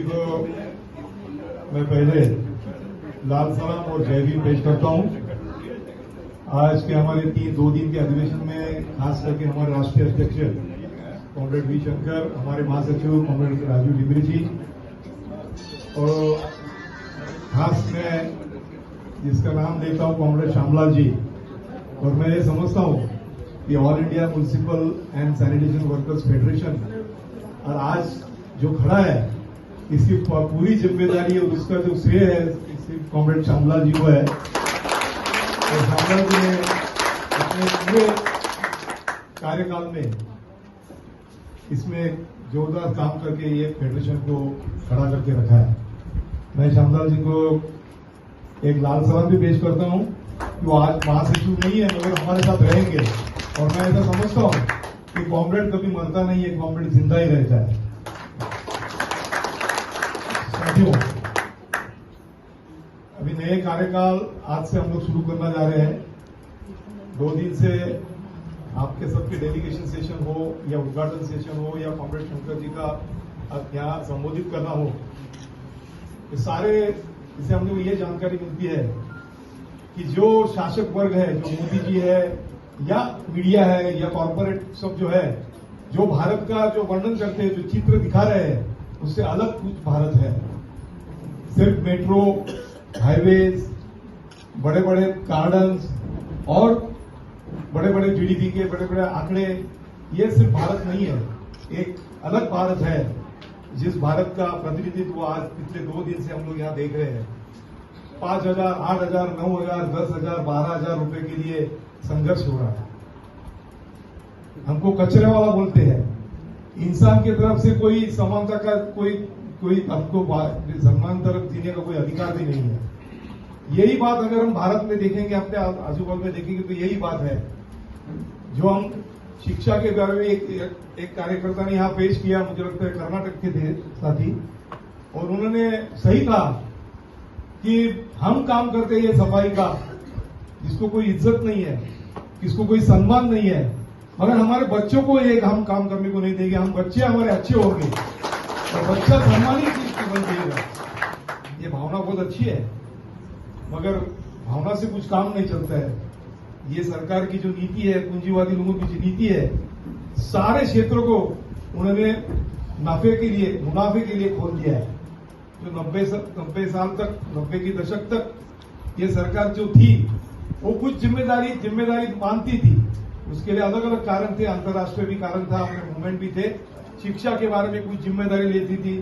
जी को मैं पहले लाल सलाम और जय भीम पेश करता हूं। आज के हमारे 2 दिन के अधिवेशन में खास करके हमारे राष्ट्रीय अध्यक्ष कॉमरेड वी शंकर, हमारे महासचिव कॉमरेड राजीव डिमरी जी और खास में जिसका नाम लेता हूं कॉमरेड श्यामलाल जी। और मैं ये समझता हूं कि all India municipal and sanitation workers federation और आज जो खड़ा है इसकी पूरी जिम्मेदारी और उसका जो श्रेय है सिर्फ कॉमरेड श्यामलाल जी को है। और श्यामलाल जी ने अपने पूरे कार्यकाल में इसमें जोरदार काम करके ये फेडरेशन को खड़ा करके रखा है। मैं श्यामलाल जी को एक लाल सलाम भी पेश करता हूं कि वो आज महासचिव नहीं है मगर हमारे साथ रहेंगे। और मैं ऐसा समझता हूं कि कॉमरेड कभी मरता नहीं है, कॉमरेड जिंदा ही रहता है। साथियों, अभी नए कार्यकाल आज से हम लोग शुरू करना जा रहे हैं। 2 दिन से आपके सबके डेलीगेशन सेशन हो या उद्घाटन सेशन हो या कॉमरेड शंकर जी का यहाँ संबोधित करना हो, ये सारे इससे हम लोग ये जानकारी मिलती है कि जो शासक वर्ग है, जो मोदी जी है या मीडिया है या कॉर्पोरेट सब जो है, जो भारत का जो वर्णन करते हैं, जो चित्र दिखा रहे हैं, उससे अलग कुछ भारत है। सिर्फ मेट्रो, हाईवेज, बड़े बड़े गार्डन्स और बड़े बड़े जीडीपी के बड़े बड़े आंकड़े, ये सिर्फ भारत नहीं है, एक अलग भारत है जिस भारत का प्रतिनिधित्व आज पिछले 2 दिन से हम लोग यहाँ देख रहे हैं। 5,000, 8,000, 9,000, 10,000, 12,000 रुपए के लिए संघर्ष हो रहा है। हमको कचरे वाला बोलते हैं। इंसान की तरफ से कोई समानता का कोई हमको सम्मान तरफ जीने का कोई अधिकार भी नहीं है। यही बात अगर हम भारत में देखेंगे, अपने आजू बाजू में देखेंगे तो यही बात है जो हम शिक्षा के बारे में एक कार्यकर्ता ने यहाँ पेश किया, मुझे लगता है कर्नाटक के थे साथी, और उन्होंने सही कहा कि हम काम करते हैं सफाई का, जिसको कोई इज्जत नहीं है, किसको कोई सम्मान नहीं है, मगर हमारे बच्चों को एक हम काम करने को नहीं देंगे। हम बच्चे हमारे अच्छे होंगे और बच्चा सम्मानित चीज बन जाएगा। ये भावना बहुत अच्छी है मगर भावना से कुछ काम नहीं चलता है। ये सरकार की जो नीति है, पूंजीवादी लोगों की जो नीति है, सारे क्षेत्रों को उन्होंने मुनाफे के लिए खोल दिया है। जो 90 साल तक, 90 के दशक तक ये सरकार जो थी वो कुछ जिम्मेदारी मानती थी। उसके लिए अलग अलग कारण थे, अंतर्राष्ट्रीय भी कारण था, अपने मूवमेंट भी थे। शिक्षा के बारे में कुछ जिम्मेदारी लेती थी,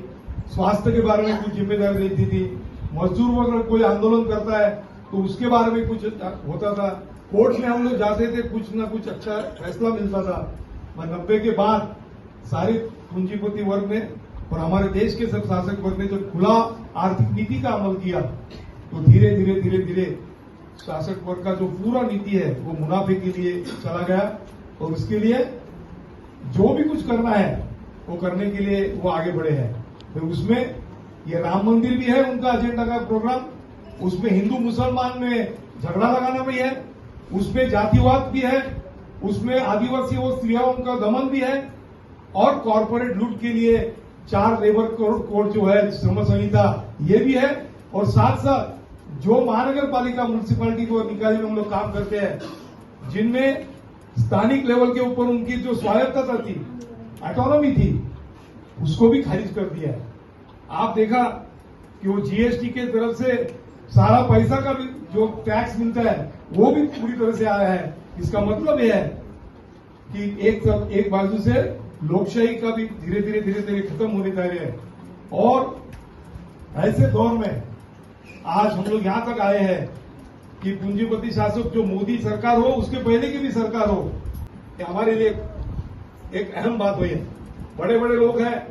स्वास्थ्य के बारे में कुछ जिम्मेदारी लेती थी, मजदूर वर्ग कोई आंदोलन करता है तो उसके बारे में कुछ होता था, कोर्ट में हम लोग जाते थे, कुछ ना कुछ अच्छा फैसला मिलता था। 90 के बाद सारे पूंजीपति वर्ग ने और हमारे देश के सब शासक वर्ग ने जब खुला आर्थिक नीति का अमल किया तो धीरे धीरे शासक वर्ग का जो पूरा नीति है वो मुनाफे के लिए चला गया। और उसके लिए जो भी कुछ करना है वो करने के लिए वो आगे बढ़े हैं। फिर उसमें ये राम मंदिर भी है उनका एजेंडा का प्रोग्राम, उसमें हिंदू मुसलमान में झगड़ा लगाना भी है, उसमें जातिवाद भी है, उसमें आदिवासी और स्त्रियों का दमन भी है, और कॉर्पोरेट लूट के लिए 4 लेबर कोड जो है, श्रम संहिता, ये भी है। और साथ साथ जो महानगर पालिका म्यूनिसिपैलिटी को निकाय में हम लोग काम करते हैं, जिनमें स्थानिक लेवल के ऊपर उनकी जो स्वायत्तता थी, ऑटोनॉमी थी, उसको भी खारिज कर दिया है। आप देखा कि वो जीएसटी के तरफ से सारा पैसा का भी जो टैक्स मिलता है वो भी पूरी तरह से आया है। इसका मतलब यह है कि एक बाजू से लोकशाही का भी धीरे धीरे खत्म होने जा रहे हैं। और ऐसे दौर में आज हम लोग यहां तक आए हैं कि पूंजीपति शासक जो मोदी सरकार हो, उसके पहले की भी सरकार हो, कि हमारे लिए एक अहम बात हुई है। बड़े बड़े लोग हैं,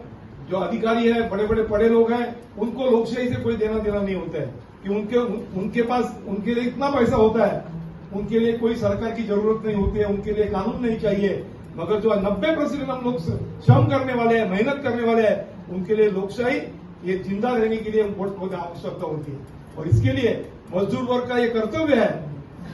जो अधिकारी है, बड़े बड़े पढ़े लोग हैं, उनको लोकशाही से कोई देना देना नहीं होता है कि उनके पास उनके लिए इतना पैसा होता है, उनके लिए कोई सरकार की जरूरत नहीं होती है, उनके लिए कानून नहीं चाहिए। मगर जो 90% हम लोग श्रम करने वाले हैं, मेहनत करने वाले हैं, उनके लिए लोकशाही ये जिंदा रहने के लिए बहुत आवश्यकता होती है। और इसके लिए मजदूर वर्ग का ये कर्तव्य है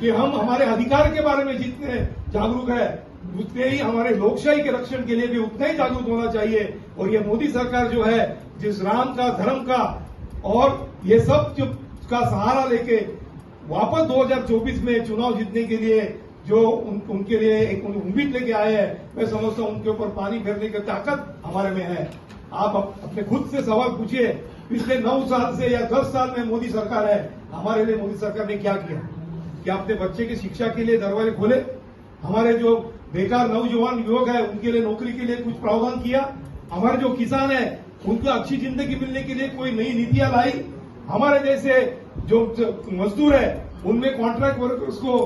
कि हम हमारे अधिकार के बारे में जितने जागरूक है उतने ही हमारे लोकशाही के रक्षण के लिए भी उतना ही जागरूक होना चाहिए। और ये मोदी सरकार जो है, जिस राम का, धर्म का और ये सब जो का सहारा लेके वापस 2024 में चुनाव जीतने के लिए जो उनके लिए एक उम्मीद लेके आए हैं, मैं समझता हूं उनके ऊपर पानी फेरने की ताकत हमारे में है। आप अपने खुद से सवाल पूछिए, पिछले 9 साल से या 10 साल में मोदी सरकार है, हमारे लिए मोदी सरकार ने क्या किया? क्या अपने बच्चे की शिक्षा के लिए दरवाजे खोले? हमारे जो बेकार नौजवान युवक है उनके लिए नौकरी के लिए कुछ प्रावधान किया? हमारे जो किसान है उनको अच्छी जिंदगी मिलने के लिए कोई नई नीतियां लाई? हमारे जैसे जो मजदूर है उनमें कॉन्ट्रैक्ट वर्कर्स को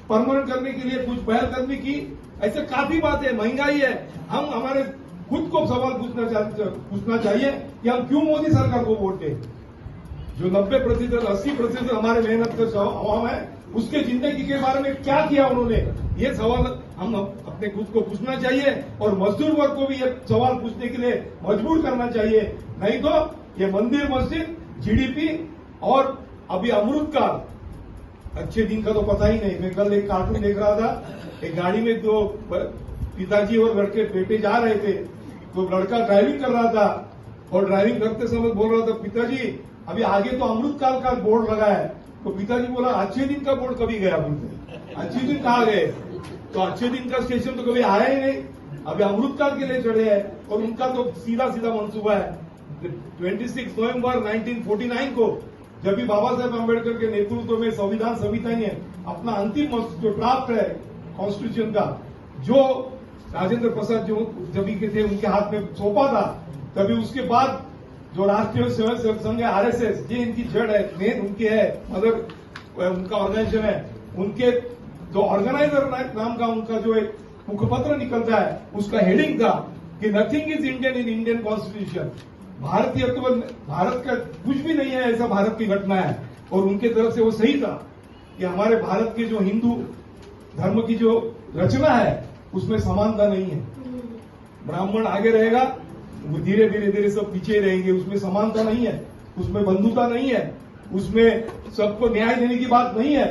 परमानेंट करने के लिए कुछ पहलकदमी की? ऐसे काफी बात है, महंगाई है। हम हमारे खुद को सवाल पूछना चाहिए कि हम क्यों मोदी सरकार को वोट दें? जो 90% 80% हमारे मेहनत का अवाम है, उसके जिंदगी के बारे में क्या किया उन्होंने? ये सवाल हम अपने खुद को पूछना चाहिए और मजदूर वर्ग को भी ये सवाल पूछने के लिए मजबूर करना चाहिए। नहीं तो ये मंदिर, मस्जिद, जीडीपी और अभी अमृत काल, अच्छे दिन का तो पता ही नहीं। मैं कल एक कार्टून देख रहा था, एक गाड़ी में 2 पिताजी और लड़के बेटे जा रहे थे, तो लड़का ड्राइविंग कर रहा था और ड्राइविंग करते समय बोल रहा था, पिताजी अभी आगे तो अमृत काल का बोर्ड लगा है। तो पिताजी बोला, अच्छे दिन का बोर्ड कभी गया? बोलते अच्छे दिन कहाँ गए? तो अच्छे दिन का स्टेशन तो कभी आया ही नहीं, अभी अमृत काल के लिए चढ़े हैं। और उनका तो सीधा सीधा मंसूबा है। 26 नवंबर 1949 को जब भी बाबा साहेब अम्बेडकर के नेतृत्व में संविधान समिति ने अपना अंतिम जो ड्राफ्ट है कॉन्स्टिट्यूशन का, जो राजेंद्र प्रसाद जो जब के थे उनके हाथ में सौंपा था, तभी उसके बाद जो राष्ट्रीय स्वयंसेवक संघ है, आरएसएस, ये इनकी जड़ है, मेन उनके है, मदर उनका ऑर्गेनाइजेशन है। उनके जो ऑर्गेनाइजर नाम का उनका जो एक मुखपत्र निकलता है, उसका हेडिंग था कि nothing is Indian in Indian constitution. Bharat का कुछ भी नहीं है, ऐसा भारत की घटना है। और उनके तरफ से वो सही था कि हमारे भारत के जो हिंदू धर्म की जो रचना है उसमें समानता नहीं है। ब्राह्मण आगे रहेगा, वो धीरे धीरे सब पीछे रहेंगे। उसमें समानता नहीं है, उसमें बंधुता नहीं है, उसमें सबको न्याय देने की बात नहीं है।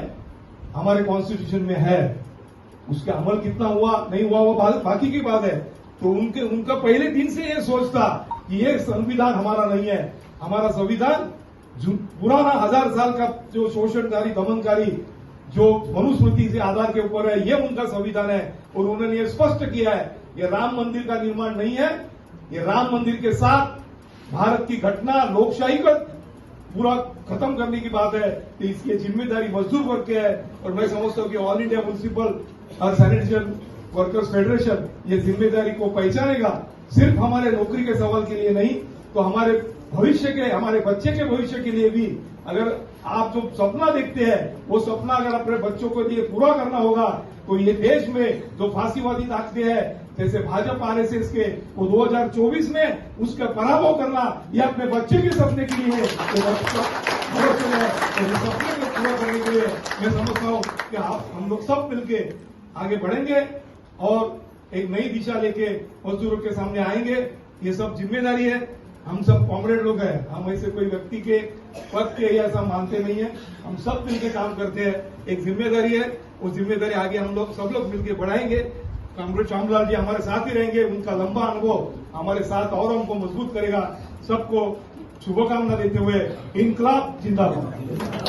हमारे कॉन्स्टिट्यूशन में है, उसका अमल कितना हुआ नहीं हुआ वो बाकी की बात है। तो उनका पहले दिन से ये सोच था कि ये संविधान हमारा नहीं है। हमारा संविधान पुराना 1000 साल का जो शोषणकारी, दमनकारी जो मनुस्मृति से आधार के ऊपर है, ये उनका संविधान है। और उन्होंने ये स्पष्ट किया है, ये राम मंदिर का निर्माण नहीं है, ये राम मंदिर के साथ भारत की घटना, लोकशाही का पूरा खत्म करने की बात है। तो इसकी जिम्मेदारी मजदूर वर्ग की है। और मैं समझता हूं कि ऑल इंडिया म्युनिसिपल और सैनिटेशन वर्कर्स फेडरेशन ये जिम्मेदारी को पहचानेगा, सिर्फ हमारे नौकरी के सवाल के लिए नहीं, तो हमारे भविष्य के, हमारे बच्चे के भविष्य के लिए भी। अगर आप जो सपना देखते हैं, वो सपना अगर अपने बच्चों को लिए पूरा करना होगा, तो ये देश में जो फांसीवादी ताकतें हैं जैसे भाजपा, आरएसएस के, वो 2024 में उसका पराभव करना, ये अपने बच्चे के सपने के लिए है। तो सपने को पूरा करने के लिए मैं समझता हूं कि हम लोग सब मिलके आगे बढ़ेंगे और एक नई दिशा लेके मजदूरों के सामने आएंगे। ये सब जिम्मेदारी है, हम सब कॉमरेड लोग हैं, हम ऐसे कोई व्यक्ति के पद के ऐसा मानते नहीं है, हम सब मिलके काम करते हैं। एक जिम्मेदारी है, वो जिम्मेदारी आगे हम लोग सब लोग मिलके बढ़ाएंगे। कॉमरेड श्यामलाल जी हमारे साथ ही रहेंगे, उनका लंबा अनुभव हमारे साथ और हमको मजबूत करेगा। सबको शुभकामना देते हुए इनकलाब जिंदाबाद।